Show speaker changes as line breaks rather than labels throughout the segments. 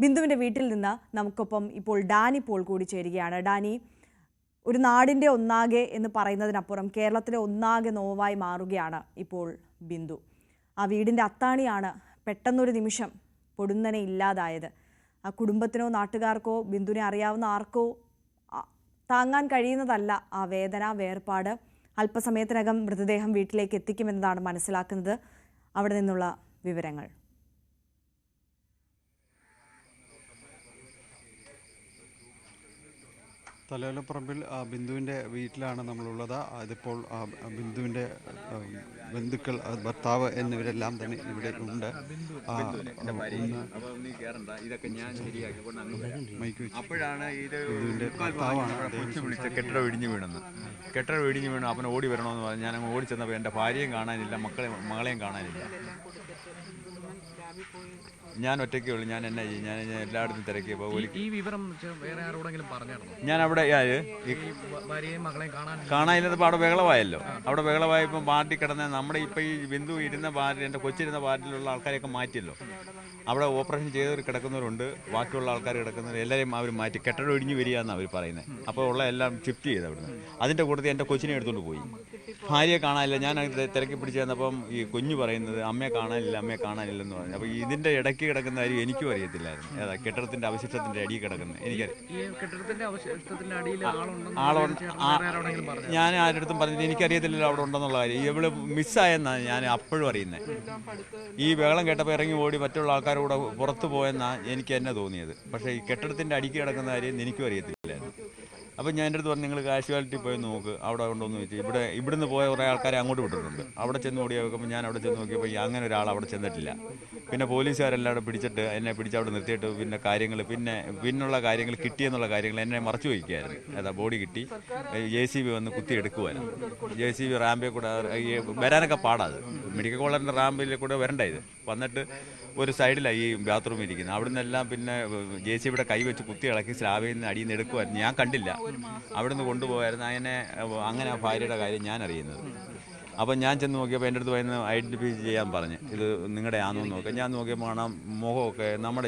ബിന്ദുവിൻ്റെ വീട്ടിൽ നിന്ന് നമുക്കൊപ്പം ഇപ്പോൾ ഡാനി പോൾ കൂടി ചേരുകയാണ്. ഡാനി, ഒരു നാടിൻ്റെ ഒന്നാകെ എന്ന് പറയുന്നതിനപ്പുറം കേരളത്തിലെ ഒന്നാകെ നോവായി മാറുകയാണ് ഇപ്പോൾ ബിന്ദു. ആ വീടിൻ്റെ അത്താണിയാണ് പെട്ടെന്നൊരു നിമിഷം പൊടുന്നനെ ഇല്ലാതായത്. ആ കുടുംബത്തിനോ നാട്ടുകാർക്കോ ബിന്ദുവിനെ അറിയാവുന്ന ആർക്കോ താങ്ങാൻ കഴിയുന്നതല്ല ആ വേദന, വേർപാട്. അല്പസമയത്തിനകം മൃതദേഹം വീട്ടിലേക്ക് എത്തിക്കുമെന്നതാണ് മനസ്സിലാക്കുന്നത്. അവിടെ നിന്നുള്ള വിവരങ്ങൾ.
തലയോലപ്പറമ്പിൽ ബിന്ദുവിൻ്റെ വീട്ടിലാണ് നമ്മളുള്ളത്. അതിപ്പോൾ ബിന്ദുവിൻ്റെ ബന്ധുക്കൾ, ഭർത്താവ് എന്നിവരെല്ലാം തന്നെ ഇവിടെ ഉണ്ട്.
അപ്പോഴാണ് ഇത്
ബിന്ദുവിൻ്റെ ഭർത്താവാണ്
വിളിച്ച കെട്ടിടം ഇടിഞ്ഞു വീണു. അവൻ ഓടി വരണമെന്ന് പറഞ്ഞു. ഞാൻ അങ്ങ് ഓടി ചെന്നപ്പോൾ എൻ്റെ ഭാര്യയും കാണാനില്ല, മകളെയും കാണാനില്ല. ഞാൻ ഒറ്റയ്ക്കേ ഉള്ളൂ. ഞാൻ എന്നാ ചെയ്യും? ഞാൻ എല്ലായിടത്തും തിരക്കിയപ്പോൾ
ഈ വിവരം വേറെ ആരോടെങ്കിലും പറഞ്ഞായിരുന്നു?
ഞാൻ അവിടെ കാണാനില്ലപ്പോൾ അവിടെ ബഹളമായല്ലോ. അവിടെ ബഹളമായപ്പോൾ പാർട്ടി കിടന്ന നമ്മുടെ ഇപ്പം ഈ ബിന്ദു ഇരുന്ന പാർട്ടി, എൻ്റെ കൊച്ചിരുന്ന പാർട്ടിയിലുള്ള ആൾക്കാരെയൊക്കെ മാറ്റിയല്ലോ. അവിടെ ഓപ്പറേഷൻ ചെയ്തവർ കിടക്കുന്നവരുണ്ട്, ബാക്കിയുള്ള ആൾക്കാർ കിടക്കുന്നവർ എല്ലാവരെയും അവർ മാറ്റി. കെട്ടിടം ഇടിഞ്ഞു വരിക എന്നാണ് അവർ പറയുന്നത്. അപ്പോൾ ഉള്ള എല്ലാം ഷിഫ്റ്റ് ചെയ്ത് അവിടുന്ന്. അതിൻ്റെ കൂട്ടത്തിൽ എൻ്റെ കൊച്ചിനെ എടുത്തുകൊണ്ട് പോയി. ഭാര്യയെ കാണാനില്ല. ഞാൻ തിരക്കി പിടിച്ച് തന്നപ്പം ഈ കുഞ്ഞു പറയുന്നത് അമ്മയെ കാണാനില്ലെന്ന് പറഞ്ഞു. അപ്പോൾ ഇതിൻ്റെ ഇടയ്ക്ക് കിടക്കുന്ന കാര്യം എനിക്കും അറിയത്തില്ലായിരുന്നു. ഏതാ കെട്ടിടത്തിൻ്റെ അവശിഷ്ടത്തിൻ്റെ അടിയിൽ കിടക്കുന്നത് എനിക്കറിയാം. ഞാൻ ആരുടെ പറഞ്ഞിട്ട് എനിക്കറിയത്തില്ലല്ലോ അവിടെ ഉണ്ടെന്നുള്ള കാര്യം. ഇവള് മിസ്സായെന്നാണ് ഞാൻ അപ്പോഴും അറിയുന്നത്. ഈ ബഹളം കേട്ടപ്പോൾ ഇറങ്ങി ഓടി മറ്റുള്ള ആൾക്കാരോട് പുറത്തു പോയെന്നാണ് എനിക്ക് എന്നെ തോന്നിയത്. പക്ഷേ ഈ കെട്ടിടത്തിൻ്റെ അടിക്ക് കിടക്കുന്ന കാര്യം എനിക്കും അറിയത്തില്ലായിരുന്നു. അപ്പോൾ ഞാൻ എൻ്റെ അടുത്ത് പറഞ്ഞു, നിങ്ങൾ കാഷ്വാലിറ്റി പോയി നോക്ക്, അവിടെ ഉണ്ടോയെന്ന് ചോദിച്ചു. ഇവിടുന്ന് പോയ കുറേ ആൾക്കാരെ അങ്ങോട്ട് വിട്ടിട്ടുണ്ട്. അവിടെ ചെന്ന് ഓടി നോക്കുമ്പോൾ ഞാൻ അവിടെ ചെന്ന് നോക്കിയപ്പോൾ അങ്ങനെ ഒരാൾ അവിടെ ചെന്നിട്ടില്ല. പിന്നെ പോലീസുകാരെല്ലാം പിടിച്ചിട്ട് എന്നെ അവിടെ നിർത്തിയിട്ട് പിന്നെ പിന്നുള്ള കാര്യങ്ങൾ കിട്ടിയെന്നുള്ള കാര്യങ്ങൾ എന്നെ മറച്ചു വയ്ക്കുകയായിരുന്നു. ഏതാ ബോഡി കിട്ടി, JCB വന്ന് കുത്തിയെടുക്കുമായിരുന്നു. JCB റാമ്പിൽ കൂടെ വരാനൊക്കെ പാടാത്. മെഡിക്കൽ കോളേജിൻ്റെ റാമ്പിൽ കൂടെ വരണ്ടായത്. വന്നിട്ട് ഒരു സൈഡിലാണ് ഈ ബാത്റൂം ഇരിക്കുന്നത്. അവിടെ നിന്നെല്ലാം പിന്നെ JCBയുടെ കൈ വെച്ച് കുത്തി ഇളക്കി സ്ലാബിൽ നിന്ന് അടിയിൽ നിന്ന് എടുക്കുമായിരുന്നു. ഞാൻ കണ്ടില്ല. അവിടെ നിന്ന് കൊണ്ടുപോകായിരുന്നു. അങ്ങനെ ആ ഭാര്യയുടെ കാര്യം ഞാൻ അറിയുന്നത്. അപ്പം ഞാൻ ചെന്ന് നോക്കിയപ്പോൾ എൻ്റെ അടുത്ത് പറയുന്നത് ഐഡൻറ്റിഫൈ ചെയ്യാൻ പറഞ്ഞ്, ഇത് നിങ്ങളുടെ ആണെന്ന് നോക്കുക. ഞാൻ നോക്കിയപ്പോൾ കാണാം മുഖമൊക്കെ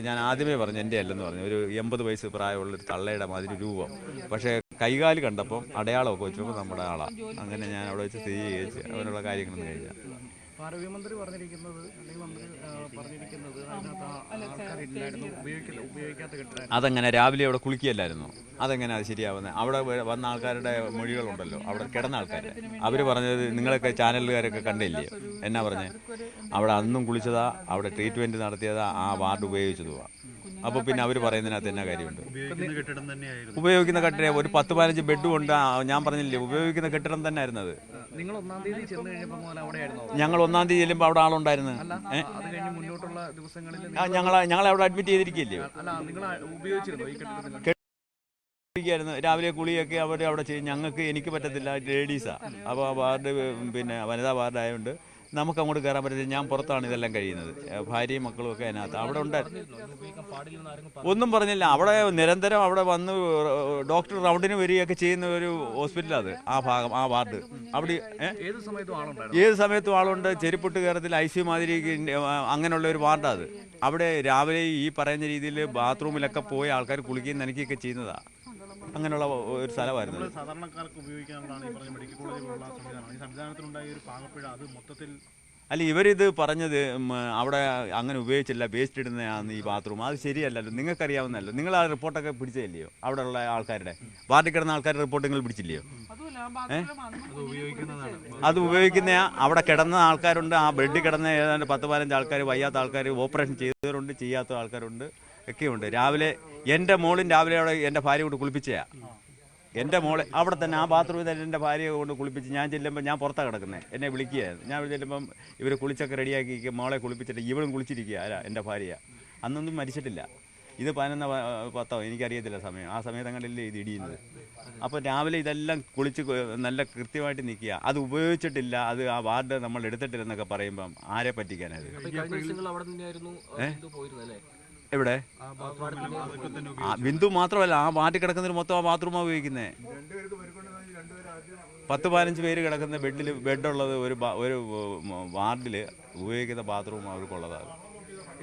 ഞാൻ ആദ്യമേ പറഞ്ഞു എൻ്റെ അല്ലെന്ന് പറഞ്ഞു. ഒരു 80 വയസ്സ് പ്രായമുള്ളൊരു തള്ളയുടെ മാതിരി രൂപം. പക്ഷേ കൈകാല് കണ്ടപ്പം അടയാളമൊക്കെ വെച്ചപ്പോൾ നമ്മുടെ ആളാണ്. അങ്ങനെ ഞാൻ അവിടെ വെച്ച് സ്ഥിരീകരിച്ച് അവനുള്ള കാര്യങ്ങളൊന്നും കഴിഞ്ഞാൽ
ആരോഗ്യമന്ത്രി പറഞ്ഞിരിക്കുന്നത്
അതെങ്ങനെ രാവിലെ അവിടെ കുളിക്കുകയല്ലായിരുന്നു? അതെങ്ങനെ അത് ശരിയാവുന്നത്? അവിടെ വന്ന ആൾക്കാരുടെ മൊഴികളുണ്ടല്ലോ, അവിടെ കിടന്ന ആൾക്കാരുടെ. അവർ പറഞ്ഞത് നിങ്ങളൊക്കെ ചാനലുകാരൊക്കെ കണ്ടില്ലേ? എന്നാ പറഞ്ഞത്? അവിടെ അന്നും കുളിച്ചതാ, അവിടെ ട്രീറ്റ്മെൻറ്റ് നടത്തിയതാ, ആ വാർഡ് ഉപയോഗിച്ചതുവാ. അപ്പോൾ പിന്നെ അവർ പറയുന്നതിനകത്ത് എന്നാ കാര്യമുണ്ട്? ഉപയോഗിക്കുന്ന കെട്ടിടം ഒരു 10-15 ബെഡും ഉണ്ട്. ഞാൻ പറഞ്ഞില്ലേ, ഉപയോഗിക്കുന്ന കെട്ടിടം തന്നെ ആയിരുന്നത്. ഞങ്ങൾ 1-ാം തീയതി ചെല്ലുമ്പോൾ അവിടെ ആളുണ്ടായിരുന്നു. ഞങ്ങളെ അവിടെ അഡ്മിറ്റ് ചെയ്തിരിക്കില്ലയോ? രാവിലെ കുളിയൊക്കെ അവിടെ ചെയ്യും. എനിക്ക് പറ്റത്തില്ല, ലേഡീസാണ്. അപ്പോൾ ആ വാർഡ് പിന്നെ വനിതാ വാർഡായതുകൊണ്ട് നമുക്ക് അങ്ങോട്ട് കയറാൻ പറ്റത്തില്ല. ഞാൻ പുറത്താണ് ഇതെല്ലാം കഴിയുന്നത്. ഭാര്യയും മക്കളും ഒക്കെ അതിനകത്ത് അവിടെ ഉണ്ടായിരുന്നു. ഒന്നും പറഞ്ഞില്ല. അവിടെ നിരന്തരം അവിടെ വന്ന് ഡോക്ടർ റൗണ്ടിന് വരികയൊക്കെ ചെയ്യുന്ന ഒരു ഹോസ്പിറ്റലാണ് ആ ഭാഗം, ആ വാർഡ്. അവിടെ ഏത് സമയത്തും ആളുണ്ട്. ചെരുപ്പിട്ട് കയറത്തിൽ ICU മാതിരി അങ്ങനെയുള്ള ഒരു വാർഡാണ് അത്. അവിടെ രാവിലെ ഈ പറയുന്ന രീതിയിൽ ബാത്റൂമിലൊക്കെ പോയി ആൾക്കാർ കുളിക്കുകയും നനയ്ക്കുകയൊക്കെ ചെയ്യുന്നതാണ്. അങ്ങനെയുള്ള ഒരു സ്ഥലമായിരുന്നു. അല്ല, ഇവരിത് പറഞ്ഞത് അവിടെ അങ്ങനെ ഉപയോഗിച്ചില്ല, വേസ്റ്റ് ഇടുന്നതാണ് ഈ ബാത്റൂം. അത് ശരിയല്ലല്ലോ, നിങ്ങൾക്കറിയാവുന്നല്ലോ. നിങ്ങൾ ആ റിപ്പോർട്ടൊക്കെ പിടിച്ചില്ലയോ? അവിടെ ഉള്ള ആൾക്കാരുടെ, വാർഡിൽ കിടന്ന ആൾക്കാരുടെ റിപ്പോർട്ട് നിങ്ങൾ പിടിച്ചില്ലയോ? അത് ഉപയോഗിക്കുന്ന അവിടെ കിടന്ന ആൾക്കാരുണ്ട്. ആ ബെഡിൽ കിടന്ന ഏതാണ്ട് 10-15 ആൾക്കാർ, വയ്യാത്ത ആൾക്കാർ, ഓപ്പറേഷൻ ചെയ്തവരുണ്ട്, ചെയ്യാത്ത ആൾക്കാരുണ്ട്, ഒക്കെയുണ്ട്. രാവിലെ എൻ്റെ മോളും രാവിലെ അവിടെ എൻ്റെ ഭാര്യ കൊണ്ട് കുളിപ്പിച്ചയാ. എൻ്റെ മോളെ അവിടെ തന്നെ ആ ബാത്റൂമിൽ തന്നെ എൻ്റെ ഭാര്യയെ കൊണ്ട് കുളിപ്പിച്ച്. ഞാൻ ചെല്ലുമ്പോൾ ഞാൻ പുറത്താണ് കിടക്കുന്നത്. എന്നെ വിളിക്കുകയായിരുന്നു. ഞാൻ ചെല്ലുമ്പം ഇവർ കുളിച്ചൊക്കെ റെഡിയാക്കി മോളെ കുളിപ്പിച്ചിട്ട് ഇവളും കുളിച്ചിരിക്കുക. എൻ്റെ ഭാര്യ അന്നൊന്നും മരിച്ചിട്ടില്ല. ഇത് 11-10 എനിക്കറിയത്തില്ല സമയം. ആ സമയത്തങ്ങളിലേ ഇത് ഇടിയുന്നത്. അപ്പോൾ രാവിലെ ഇതെല്ലാം കുളിച്ച് നല്ല കൃത്യമായിട്ട് നിൽക്കുക. അത് ഉപയോഗിച്ചിട്ടില്ല, അത് ആ വാർഡ് നമ്മൾ എടുത്തിട്ടില്ലെന്നൊക്കെ പറയുമ്പം ആരെ പറ്റിക്കാനത്? എവിടെ? ബിന്ദു മാത്രമല്ല, ആ വാർഡിൽ കിടക്കുന്നതിന് മൊത്തം ആ ബാത്റൂമാണ് ഉപയോഗിക്കുന്നത്. 10-15 പേര് കിടക്കുന്ന ബെഡുള്ളത് ഒരു വാർഡിൽ ഉപയോഗിക്കുന്ന ബാത്റൂം അവർക്കുള്ളതാണ്.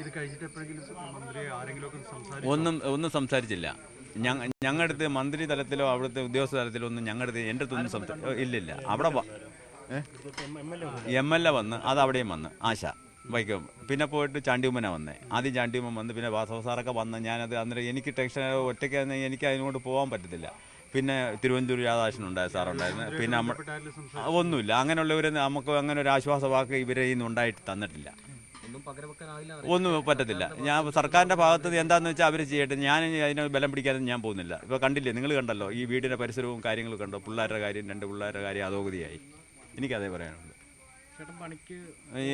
ഇത് കഴിഞ്ഞിട്ട് എപ്പോഴെങ്കിലും മന്ത്രി ആരെങ്കിലും ഒക്കെ
ഒന്നും സംസാരിച്ചില്ല. ഞങ്ങളുടെ അടുത്ത് മന്ത്രി തലത്തിലോ അവിടുത്തെ ഉദ്യോഗസ്ഥ തലത്തിലോ ഒന്നും ഞങ്ങളുടെ അടുത്ത് എൻ്റെ അടുത്തൊന്നും ഇല്ലില്ല. അവിടെ MLA വന്ന്, അത് അവിടെയും വന്ന് ആശ വൈക്കം, പിന്നെ പോയിട്ട് ചാണ്ടിയുമ്മന വന്നേ. ആദ്യം ചാണ്ടിയുമ്മൻ വന്ന്, പിന്നെ വാസവ സാറൊക്കെ വന്ന്. ഞാനത് അന്നേരം എനിക്ക് ടെൻഷൻ, ഒറ്റയ്ക്ക് എനിക്ക് അതിനോട് പോകാൻ പറ്റത്തില്ല. പിന്നെ തിരുവനന്തപുരം രാധാകൃഷ്ണൻ ഉണ്ടായ സാറുണ്ടായിരുന്നു. പിന്നെ നമ്മൾ ഒന്നുമില്ല. അങ്ങനെയുള്ളവർ നമുക്ക് അങ്ങനെ ഒരു ആശ്വാസ വാക്ക് ഇവരെ ഇന്ന് ഉണ്ടായിട്ട് തന്നിട്ടില്ല. ഒന്നും പറ്റത്തില്ല. ഞാൻ സർക്കാരിൻ്റെ ഭാഗത്ത് എന്താണെന്ന് വെച്ചാൽ അവർ ചെയ്യട്ടെ. ഞാൻ അതിനെ ബലം പിടിക്കാനൊന്നും ഞാൻ പോകുന്നില്ല. ഇപ്പോൾ കണ്ടില്ലേ, നിങ്ങൾ കണ്ടല്ലോ ഈ വീടിൻ്റെ പരിസരവും കാര്യങ്ങളും കണ്ടോ. പിള്ളേരുടെ കാര്യം, 2 പിള്ളേരുടെ കാര്യം അധോഗതിയായി. എനിക്കതേ പറയാനുള്ളൂ.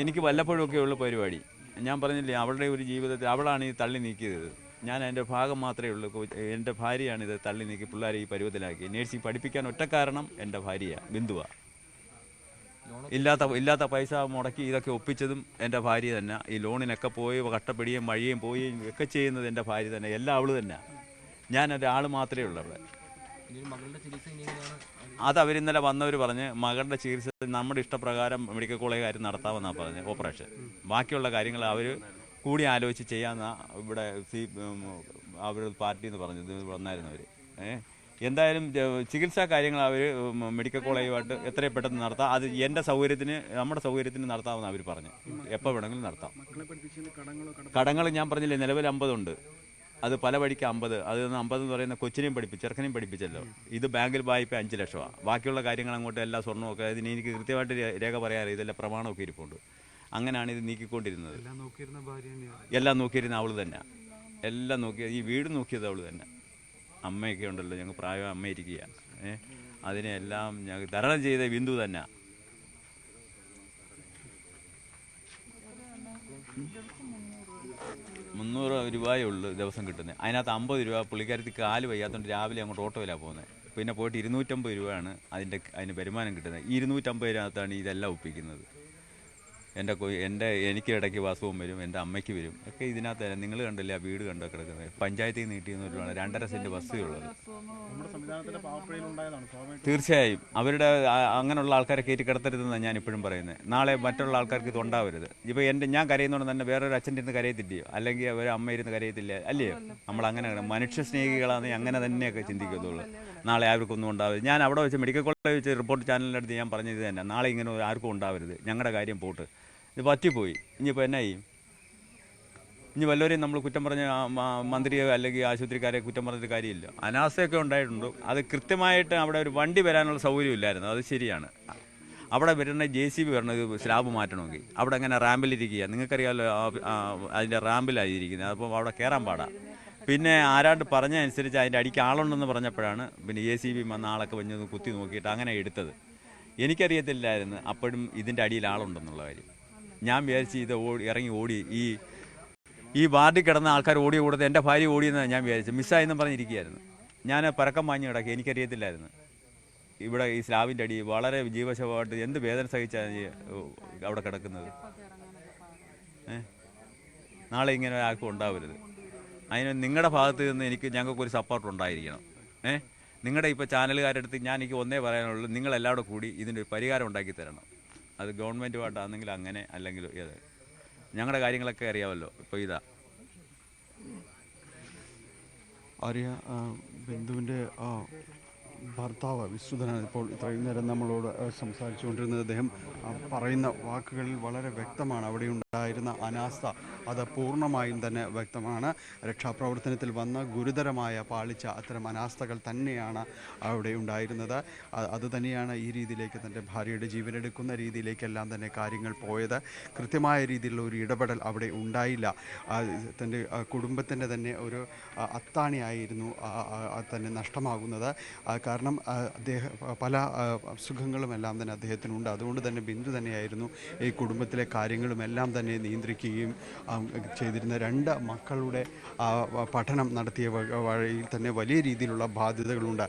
എനിക്ക് വല്ലപ്പോഴും ഒക്കെ ഉള്ള പരിപാടി. ഞാൻ പറഞ്ഞില്ലേ, അവളുടെ ഒരു ജീവിതത്തിൽ അവളാണ് ഈ തള്ളി നീക്കിയത്. ഞാൻ അതിൻ്റെ ഭാഗം മാത്രമേ ഉള്ളൂ. എൻ്റെ ഭാര്യയാണ് ഇത് തള്ളി നീക്കി പിള്ളേരെ ഈ പരുവത്തിലാക്കി. നേഴ്സിംഗ് പഠിപ്പിക്കാൻ ഒറ്റ കാരണം എൻ്റെ ഭാര്യയാണ്, ബിന്ദുവാണ്. ഇല്ലാത്ത പൈസ മുടക്കി ഇതൊക്കെ ഒപ്പിച്ചതും എൻ്റെ ഭാര്യ തന്നെ. ഈ ലോണിനൊക്കെ പോയി കഷ്ടപ്പെടുകയും മഴയും പോയി ഒക്കെ ചെയ്യുന്നത് എൻ്റെ ഭാര്യ തന്നെ. എല്ലാം അവള് തന്നെ. ഞാനൊരാൾ മാത്രമേ ഉള്ളൂ അവിടെ. അത് അവരിന്നലെ വന്നവർ പറഞ്ഞ് മകളുടെ ചികിത്സ നമ്മുടെ ഇഷ്ടപ്രകാരം മെഡിക്കൽ കോളേജുകാർ നടത്താമെന്നാണ് പറഞ്ഞത്, ഓപ്പറേഷൻ. ബാക്കിയുള്ള കാര്യങ്ങൾ അവർ കൂടി ആലോചിച്ച് ചെയ്യാമെന്നാണ് ഇവിടെ അവർ പാർട്ടി എന്ന് പറഞ്ഞത് വന്നായിരുന്നു അവർ. എന്തായാലും ചികിത്സാ കാര്യങ്ങൾ അവർ മെഡിക്കൽ കോളേജുമായിട്ട് എത്രയും പെട്ടെന്ന് നടത്താം. അത് എൻ്റെ സൗകര്യത്തിന്, നമ്മുടെ സൗകര്യത്തിന് നടത്താമെന്ന് അവർ പറഞ്ഞു. എപ്പോൾ വേണമെങ്കിലും നടത്താം. കടങ്ങൾ ഞാൻ പറഞ്ഞില്ലേ, നിലവിൽ 50 ഉണ്ട്. അത് പല വഴിക്ക് 50. അത് 50 എന്ന് പറയുന്ന കൊച്ചിനെയും ചെറുക്കനെയും പഠിപ്പിച്ചല്ലോ. ഇത് ബാങ്കിൽ വായ്പ 5 ലക്ഷമാണ്. ബാക്കിയുള്ള കാര്യങ്ങൾ അങ്ങോട്ട് എല്ലാ സ്വർണ്ണമൊക്കെ അതിന് എനിക്ക് കൃത്യമായിട്ട് രേഖ പറയാറില്ല. ഇതെല്ലാം പ്രമാണമൊക്കെ ഇരിപ്പുണ്ട്. അങ്ങനെയാണ് ഇത് നീക്കിക്കൊണ്ടിരുന്നത്. എല്ലാം നോക്കിയിരുന്ന അവൾ തന്നെ. എല്ലാം നോക്കിയത്, ഈ വീട് നോക്കിയത് അവൾ തന്നെ. അമ്മയൊക്കെ ഉണ്ടല്ലോ, ഞങ്ങൾ പ്രായം അമ്മ ഇരിക്കുക. അതിനെല്ലാം ഞങ്ങൾ തരണം ചെയ്ത ബിന്ദു തന്നെ. ₹300 ഉള്ളു ദിവസം കിട്ടുന്നത്. അതിനകത്ത് 50 രൂപ പുള്ളിക്കാരത്തി കാല് വയ്യാത്തതുകൊണ്ട് രാവിലെ അങ്ങോട്ട് ഓട്ടോയിലാണ് പോകുന്നത്. പിന്നെ പോയിട്ട് 250 രൂപയാണ് അതിന് വരുമാനം കിട്ടുന്നത്. ഈ 250 രൂപത്താണ് ഇതെല്ലാം ഒപ്പിക്കുന്നത്. എനിക്ക് ഇടയ്ക്ക് വാസവും വരും, എൻ്റെ അമ്മയ്ക്ക് വരും ഒക്കെ ഇതിനകത്ത്. നിങ്ങൾ കണ്ടില്ലേ ആ വീട് കണ്ടോ കിടക്കുന്നത്? പഞ്ചായത്തിൽ നിന്ന് കിട്ടിയെന്നൊരു 2.5 സെൻറ്റ് ബസ്സുള്ളത്. തീർച്ചയായും അവരുടെ അങ്ങനെയുള്ള ആൾക്കാരെ കയറ്റി കിടത്തരുതെന്നാണ് ഞാൻ ഇപ്പോഴും പറയുന്നത്. നാളെ മറ്റുള്ള ആൾക്കാർക്ക് ഇത് ഉണ്ടാവരുത്. ഇപ്പോൾ ഞാൻ കരയുന്നതുകൊണ്ട് തന്നെ വേറൊരു അച്ഛൻ്റെ ഇരുന്ന് കരയത്തില്ലയോ, അല്ലെങ്കിൽ ഒരു അമ്മ ഇരുന്ന് കരയത്തില്ല അല്ലയോ? നമ്മൾ അങ്ങനെ മനുഷ്യ സ്നേഹികളാണെന്ന് അങ്ങനെ തന്നെയൊക്കെ ചിന്തിക്കത്തുള്ളൂ. നാളെ ആർക്കൊന്നും ഉണ്ടാവരുത്. ഞാൻ അവിടെ വെച്ച് മെഡിക്കൽ കോളേജ് വെച്ച് റിപ്പോർട്ട് ചാനലിൻ്റെ അടുത്ത് ഞാൻ പറഞ്ഞത് തന്നെ, നാളെ ഇങ്ങനെ ആർക്കും ഉണ്ടാവരുത്. ഞങ്ങളുടെ കാര്യം പോട്ട്, ഇത് പറ്റിപ്പോയി. ഇനിയിപ്പോൾ എന്നാ ചെയ്യും? ഇനി വല്ലവരെയും നമ്മൾ കുറ്റം പറഞ്ഞ മന്ത്രിയോ അല്ലെങ്കിൽ ആശുപത്രിക്കാരെ കുറ്റം പറഞ്ഞിട്ട് കാര്യമില്ല. അനാസ്ഥയൊക്കെ ഉണ്ടായിട്ടുണ്ട്. അത് കൃത്യമായിട്ട് അവിടെ ഒരു വണ്ടി വരാനുള്ള സൗകര്യമില്ലായിരുന്നു. അത് ശരിയാണ്. അവിടെ വരുന്ന JCB വരണത് സ്ലാബ് മാറ്റണമെങ്കിൽ അവിടെ അങ്ങനെ റാമ്പിലിരിക്കുക. നിങ്ങൾക്കറിയാമല്ലോ, അതിൻ്റെ റാമ്പിലായിരിക്കുന്നത്. അപ്പോൾ അവിടെ കയറാൻ പാടാണ്. പിന്നെ ആരാണ്ട് പറഞ്ഞ അനുസരിച്ച് അതിൻ്റെ അടിക്ക് ആളുണ്ടെന്ന് പറഞ്ഞപ്പോഴാണ് പിന്നെ JCB വന്ന ആളൊക്കെ വന്ന് കുത്തി നോക്കിയിട്ട് അങ്ങനെ എടുത്തത്. എനിക്കറിയത്തില്ലായിരുന്നു അപ്പോഴും ഇതിൻ്റെ അടിയിൽ ആളുണ്ടെന്നുള്ള കാര്യം. ഞാൻ വിചാരിച്ച് ഇത് ഇറങ്ങി ഓടി ഈ വാർഡിൽ കിടന്ന ആൾക്കാർ ഓടിയ കൂടത്ത് എൻ്റെ ഭാര്യ ഓടിയെന്നാണ് ഞാൻ വിചാരിച്ചത്. മിസ്സായെന്നും പറഞ്ഞിരിക്കുകയായിരുന്നു. ഞാൻ പരക്കം വാങ്ങി കിടക്കി. എനിക്കറിയത്തില്ലായിരുന്നു ഇവിടെ ഈ സ്ലാബിൻ്റെ അടി വളരെ ജീവശവമായിട്ട് എന്ത് വേദന സഹിച്ചാണ് അവിടെ കിടക്കുന്നത്. നാളെ ഇങ്ങനെ ആർക്കും ഉണ്ടാവരുത്. അതിന് നിങ്ങളുടെ ഭാഗത്ത് നിന്ന് ഞങ്ങൾക്കൊരു സപ്പോർട്ട് ഉണ്ടായിരിക്കണം. നിങ്ങളുടെ ഇപ്പോൾ ചാനലുകാരുടെ അടുത്ത് എനിക്ക് ഒന്നേ പറയാനുള്ളൂ, നിങ്ങളെല്ലാവരും കൂടി ഇതിൻ്റെ പരിഹാരം ഉണ്ടാക്കി തരണം. അത് ഗവൺമെൻറ്റുമായിട്ടാണെങ്കിൽ അങ്ങനെ, അല്ലെങ്കിൽ ഏത് ഞങ്ങളുടെ കാര്യങ്ങളൊക്കെ അറിയാമല്ലോ. ഇപ്പോൾ ഇതാ
ആര്യ, ബിന്ദുവിൻ്റെ ഭർത്താവ് വിശ്രുതനാണ് ഇപ്പോൾ ഇത്രയും നേരം നമ്മളോട് സംസാരിച്ചുകൊണ്ടിരുന്നത്. അദ്ദേഹം പറയുന്ന വാക്കുകളിൽ വളരെ വ്യക്തമാണ് അവിടെ ഉണ്ടായിരുന്ന അനാസ്ഥ. അത് പൂർണ്ണമായും തന്നെ വ്യക്തമാണ്. രക്ഷാപ്രവർത്തനത്തിൽ വന്ന ഗുരുതരമായ പാളിച്ച അത്തരം അനാസ്ഥകൾ തന്നെയാണ് അവിടെ ഉണ്ടായിരുന്നത്. അത് തന്നെയാണ് ഈ രീതിയിലേക്ക് തൻ്റെ ഭാര്യയുടെ ജീവനെടുക്കുന്ന രീതിയിലേക്കെല്ലാം തന്നെ കാര്യങ്ങൾ പോയത്. കൃത്യമായ രീതിയിലുള്ള ഒരു ഇടപെടൽ അവിടെ ഉണ്ടായില്ല. തൻ്റെ കുടുംബത്തിൻ്റെ തന്നെ ഒരു അത്താണിയായിരുന്നു തന്നെ നഷ്ടമാകുന്നത്. കാരണം പല അസുഖങ്ങളുമെല്ലാം തന്നെ അദ്ദേഹത്തിനുണ്ട്. അതുകൊണ്ട് തന്നെ ബിന്ദു തന്നെയായിരുന്നു ഈ കുടുംബത്തിലെ കാര്യങ്ങളുമെല്ലാം തന്നെ നിയന്ത്രിക്കുകയും ചെയ്തിരുന്ന. 2 മക്കളുടെ പഠനം നടത്തിയ വഴിയിൽ തന്നെ വലിയ രീതിയിലുള്ള ബാധ്യതകളുണ്ട്.